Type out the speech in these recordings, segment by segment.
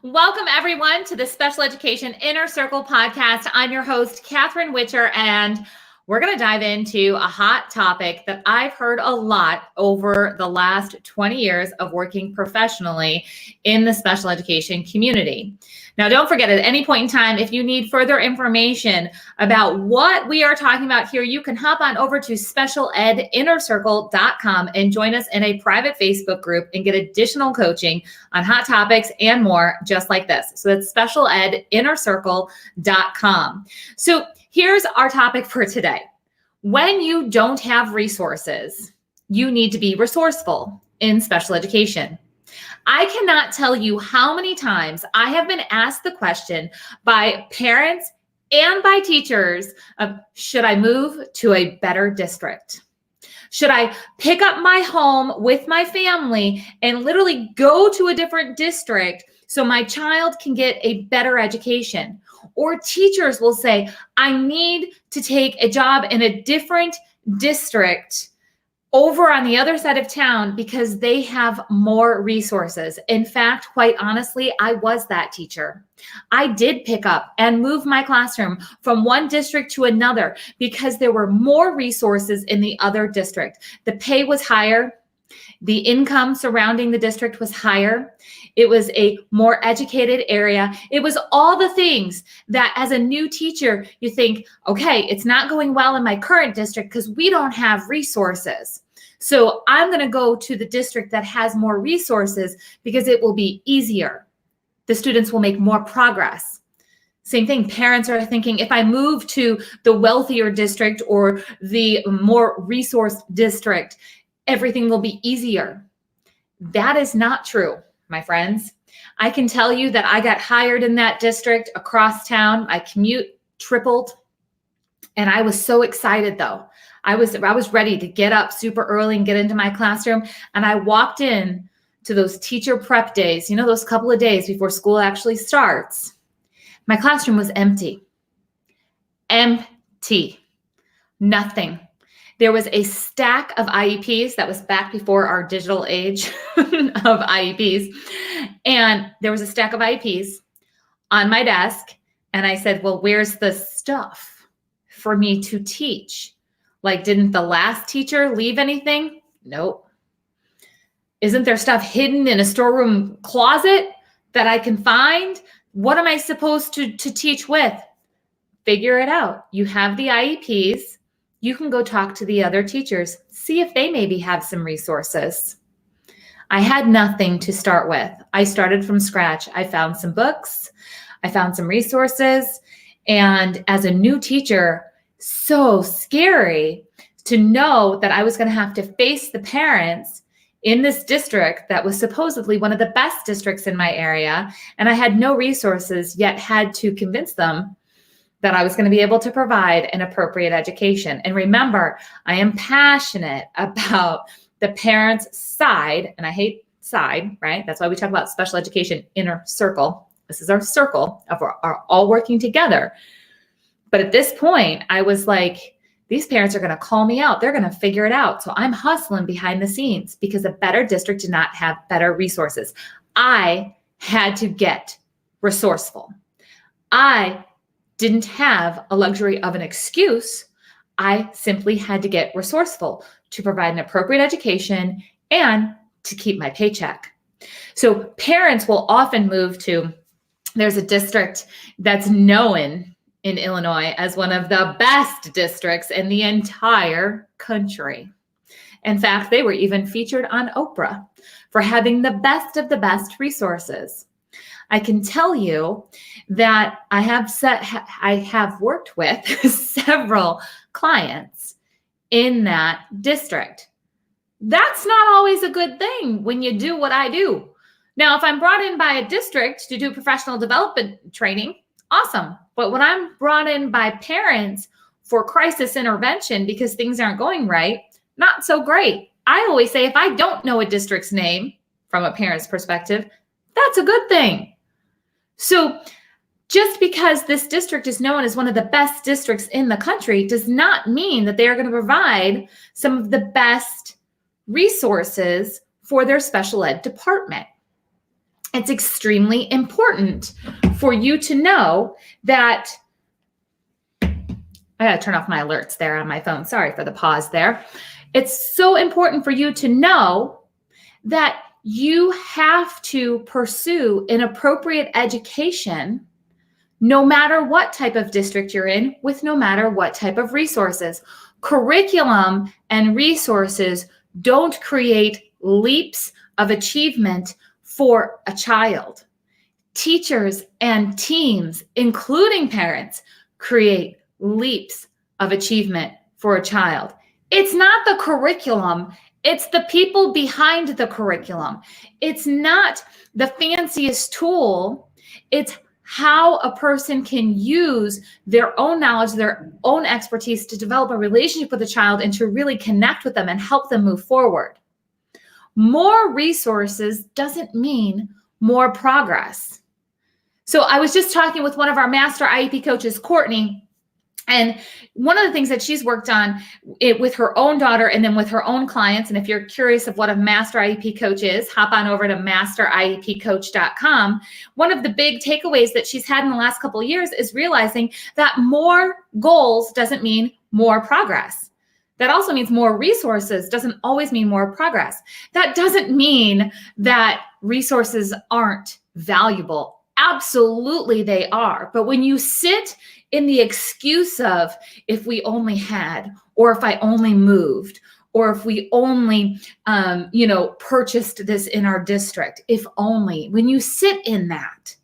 Welcome, everyone, to the Special Education Inner Circle podcast. I'm your host, Catherine Witcher, and we're going to dive into a hot topic that I've heard a lot over the last 20 years of working professionally in the special education community. Now, don't forget, at any point in time, if you need further information about what we are talking about here, you can hop on over to specialedinnercircle.com and join us in a private Facebook group and get additional coaching on hot topics and more just like this. So that's specialedinnercircle.com. So here's our topic for today. When you don't have resources, you need to be resourceful in special education. I cannot tell you how many times I have been asked the question by parents and by teachers of, should I move to a better district? Should I pick up my home with my family and literally go to a different district so my child can get a better education? Or teachers will say, I need to take a job in a different district over on the other side of town because they have more resources. In fact, quite honestly, I was that teacher. I did pick up and move my classroom from one district to another because there were more resources in the other district. The pay was higher. The income surrounding the district was higher. It was a more educated area. It was all the things that as a new teacher, you think, okay, it's not going well in my current district because we don't have resources. So I'm going to go to the district that has more resources because it will be easier. The students will make more progress. Same thing, parents are thinking, if I move to the wealthier district or the more resourced district, everything will be easier. That is not true, my friends. I can tell you that I got hired in that district across town. My commute tripled. And I was so excited though. I was ready to get up super early and get into my classroom. And I walked in to those teacher prep days, those couple of days before school actually starts. My classroom was empty. Empty. Nothing. There was a stack of IEPs. That was back before our digital age of IEPs. And there was a stack of IEPs on my desk. And I said, well, where's the stuff for me to teach? Like, didn't the last teacher leave anything? Nope. Isn't there stuff hidden in a storeroom closet that I can find? What am I supposed to teach with? Figure it out. You have the IEPs. You can go talk to the other teachers, see if they maybe have some resources. I had nothing to start with. I started from scratch. I found some books. I found some resources. And as a new teacher, so scary to know that I was going to have to face the parents in this district that was supposedly one of the best districts in my area. And I had no resources, yet had to convince them that I was going to be able to provide an appropriate education. And remember, I am passionate about the parents' side, and I hate side, right? That's why we talk about special education inner circle. This is our circle of our all working together. But at this point, I was like, these parents are going to call me out. They're going to figure it out. So I'm hustling behind the scenes because a better district did not have better resources. I had to get resourceful. I didn't have a luxury of an excuse. I simply had to get resourceful to provide an appropriate education and to keep my paycheck. So parents will often move to, there's a district that's known in Illinois as one of the best districts in the entire country. In fact, they were even featured on Oprah for having the best of the best resources. I can tell you that I have worked with several clients in that district. That's not always a good thing when you do what I do. Now, if I'm brought in by a district to do professional development training, awesome. But when I'm brought in by parents for crisis intervention because things aren't going right, not so great. I always say if I don't know a district's name from a parent's perspective, that's a good thing. So just because this district is known as one of the best districts in the country does not mean that they are going to provide some of the best resources for their special ed department. it's extremely important for you to know that, I gotta turn off my alerts there on my phone. Sorry for the pause there. It's so important for you to know that you have to pursue an appropriate education no matter what type of district you're in, with no matter what type of resources. Curriculum and resources don't create leaps of achievement for a child. Teachers and teams, including parents, create leaps of achievement for a child. It's not the curriculum, it's the people behind the curriculum. It's not the fanciest tool, it's how a person can use their own knowledge, their own expertise to develop a relationship with a child and to really connect with them and help them move forward. More resources doesn't mean more progress. So I was just talking with one of our master IEP coaches, Courtney, and one of the things that she's worked on with her own daughter and then with her own clients, and if you're curious of what a master IEP coach is, hop on over to masteriepcoach.com. One of the big takeaways that she's had in the last couple of years is realizing that more goals doesn't mean more progress. That also means more resources doesn't always mean more progress. That doesn't mean that resources aren't valuable. Absolutely they are. But when you sit in the excuse of, if we only had, or if I only moved, or if we only, purchased this in our district, if only, when you sit in that,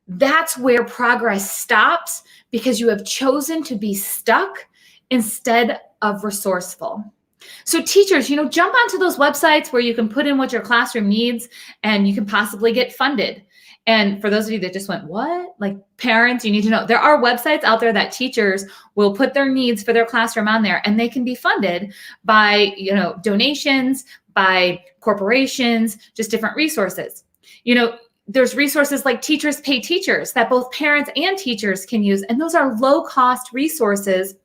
that's where progress stops, because you have chosen to be stuck instead of resourceful. So teachers, jump onto those websites where you can put in what your classroom needs and you can possibly get funded. And for those of you that just went, what? Like parents, you need to know there are websites out there that teachers will put their needs for their classroom on there, and they can be funded by, donations, by corporations, just different resources. There's resources like Teachers Pay Teachers that both parents and teachers can use. And those are low cost resources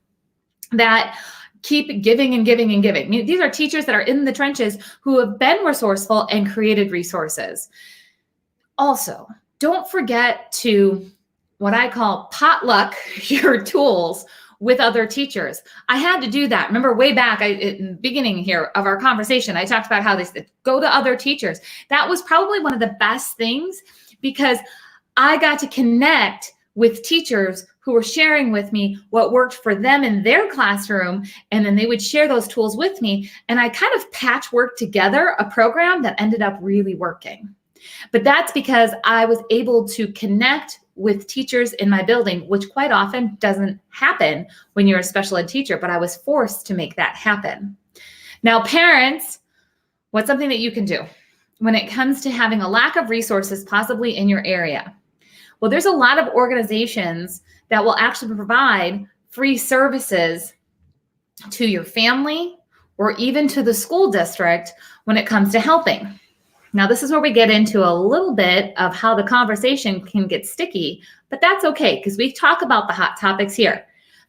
that keep giving and giving and giving. These are teachers that are in the trenches who have been resourceful and created resources. Also, don't forget to, what I call, potluck your tools with other teachers. I had to do that. Remember way back in the beginning here of our conversation, I talked about how they said, go to other teachers. That was probably one of the best things, because I got to connect with teachers who were sharing with me what worked for them in their classroom, and then they would share those tools with me. And I kind of patchworked together a program that ended up really working. But that's because I was able to connect with teachers in my building, which quite often doesn't happen when you're a special ed teacher, but I was forced to make that happen. Now, parents, what's something that you can do when it comes to having a lack of resources possibly in your area? Well, there's a lot of organizations that will actually provide free services to your family or even to the school district when it comes to helping. Now, this is where we get into a little bit of how the conversation can get sticky, but that's okay, because we talk about the hot topics here.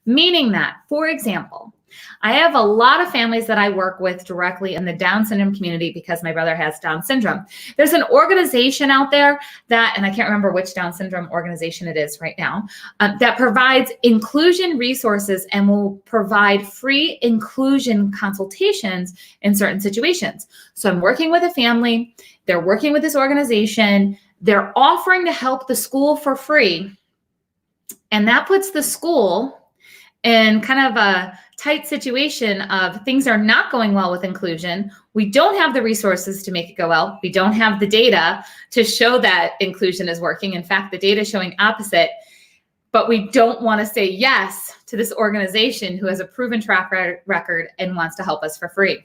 Meaning that, for example, I have a lot of families that I work with directly in the Down syndrome community because my brother has Down syndrome. There's an organization out there that, and I can't remember which Down syndrome organization it is right now, that provides inclusion resources and will provide free inclusion consultations in certain situations. So I'm working with a family, they're working with this organization, they're offering to help the school for free, and that puts the school in kind of a tight situation of things are not going well with inclusion. We don't have the resources to make it go well. We don't have the data to show that inclusion is working. In fact, the data is showing opposite, but we don't want to say yes to this organization who has a proven track record and wants to help us for free.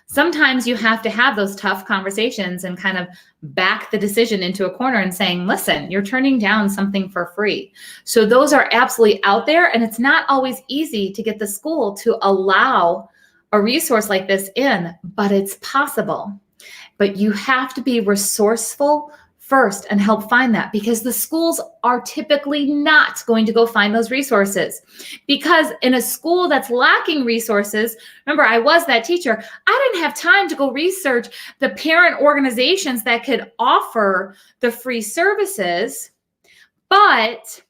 Sometimes you have to have those tough conversations and kind of back the decision into a corner and saying, listen, you're turning down something for free. So those are absolutely out there, and it's not always easy to get the school to allow a resource like this in, but it's possible. But you have to be resourceful first and help find that, because the schools are typically not going to go find those resources. Because in a school that's lacking resources, remember, I was that teacher, I didn't have time to go research the parent organizations that could offer the free services, but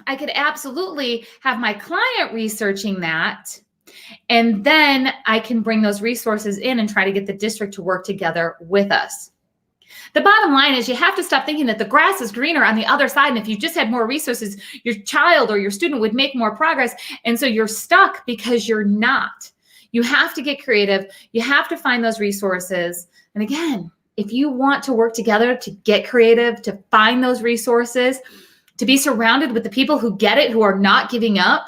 I could absolutely have my client researching that, and then I can bring those resources in and try to get the district to work together with us. The bottom line is you have to stop thinking that the grass is greener on the other side. And if you just had more resources, your child or your student would make more progress. And so you're stuck because you're not. You have to get creative. You have to find those resources. And again, if you want to work together to get creative, to find those resources, to be surrounded with the people who get it, who are not giving up,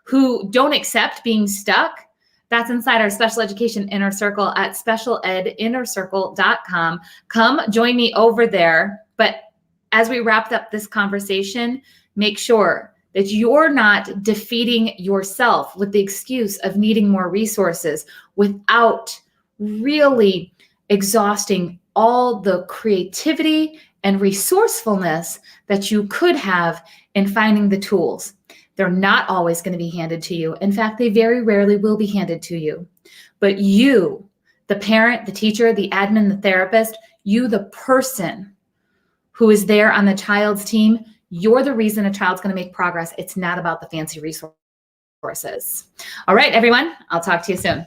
who don't accept being stuck, that's inside our special education inner circle at specialedinnercircle.com. Come join me over there. But as we wrap up this conversation, make sure that you're not defeating yourself with the excuse of needing more resources without really exhausting all the creativity and resourcefulness that you could have in finding the tools. They're not always going to be handed to you. In fact, they very rarely will be handed to you. But you, the parent, the teacher, the admin, the therapist, you, the person who is there on the child's team, you're the reason a child's going to make progress. It's not about the fancy resources. All right, everyone, I'll talk to you soon.